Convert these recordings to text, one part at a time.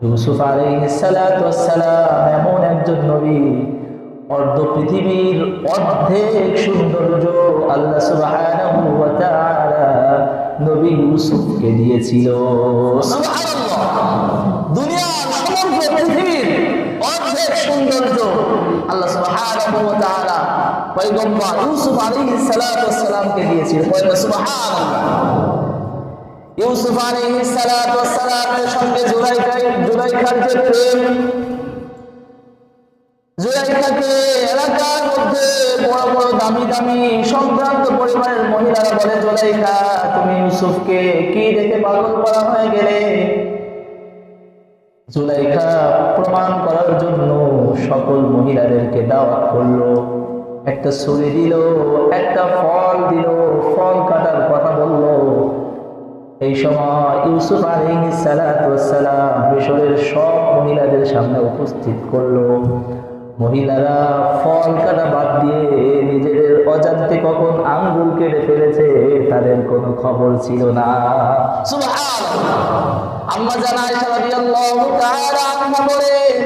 ইউসুফ আলাইহিস সালাতু ওয়াস সালাম এমন একজন নবী, অর্ধ পৃথিবীর অর্ধেক সৌন্দর্য আল্লাহ সুবহানাহু ওয়া তাআলা নবী ইউসুফকে দিয়েছিল। সুবহানাল্লাহ, দুনিয়ার সমগ্র পৃথিবীর অর্ধেক সৌন্দর্য আল্লাহ সুবহানাহু ওয়া তাআলা পয়গম্বর ইউসুফ আলাইহিস সালাতু ওয়াস সালামকে দিয়েছিল। সুবহানাল্লাহ। ইউসুফ আলাইহিস সালাতু ওয়াস সালামের সঙ্গে জুলাইখার যে প্রেম, জুলাইখাকে এলাকার মধ্যে বড় বড় দামি দামি সম্ভ্রান্ত পরিবারের মহিলারা বলে, জুলাইখা তুমি ইউসুফকে কি দেখে পাগল করা হয়ে গেলে? জুলাইখা প্রমাণ করার জন্য সকল মহিলাদেরকে দাওয়াত করলো, একটা ছুরি দিল, একটা ফল দিল, ফল কাটার কথা বলল। এই সময় ইউসুফ আলাইহিস সালাতু ওয়াস সালাম মিশরের সব মহিলাদের সামনে উপস্থিত করলো। মহিলারা ফল কাটা বাদ দিয়ে নিজেদের অজান্তে কখন আঙ্গুল কেটে ফেলেছে তাদের কোনো খবর ছিল না। সুবহানাল্লাহ। আম্মা জান আয়েশা রাদিয়াল্লাহু তাআলা আনহা বলেন,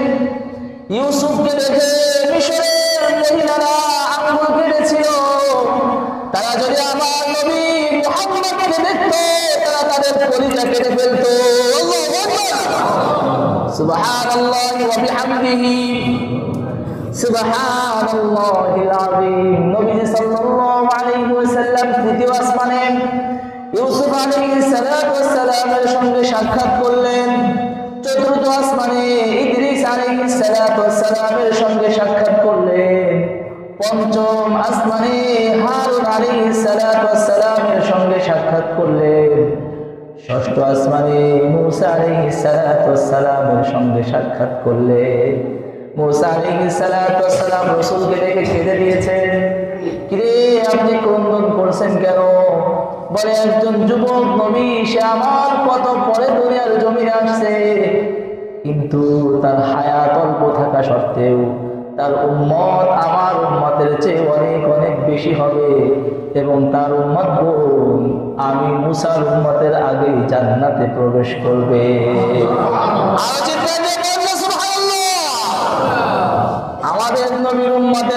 ইউসুফকে দেখে মিশরের মহিলারা আঙ্গুল কেটেছিল। তারা যদি আমার নবী মুহাম্মদকে দেখতো তারা তাদের কলিজা কেটে ফেলতো। আল্লাহু আকবার। সুবহানাল্লাহি ওয়া বিহামদিহি সুবহানাল্লাহিল আযীম। নবী সাল্লাল্লাহু আলাইহি ওয়াসাল্লাম তৃতীয় আসমানে ইউসুফ আলাইহিস সালাতু ওয়াস সালামের সঙ্গে সাক্ষাৎ করলেন। চতুর্থ আসমানে ইদ্রিস আলাইহিস সালাতু ওয়াস সালামের সঙ্গে সাক্ষাৎ করলেন। পঞ্চম আসমানে হারুন আলাইহিস সালাতু ওয়াস সালামের সঙ্গে সাক্ষাৎ করলেন। ষষ্ঠ আসমানে মূসা আলাইহিস সালাতু ওয়াস সালামের সঙ্গে সাক্ষাৎ করলেন। মূসা আলাইহিস সালাতু ওয়াস সালাম রাসূলকে দেখে কেঁদে দিয়েছেন। কিরে আপনি ক্রন্দন করছেন কেন? বলে, একজন যুবক নবী, সে আমার কত পরে দুনিয়ার জমিনে আসছে, কিন্তু তার হায়াত অল্প থাকা সত্ত্বেও তার উম্মত আমার উম্মতের চেয়ে অনেক অনেক বেশি হবে, এবং তার উম্মতগণ আমি মুসার উম্মতের আগেই জান্নাতে প্রবেশ করবে। আমাদের নবীর উম্মতের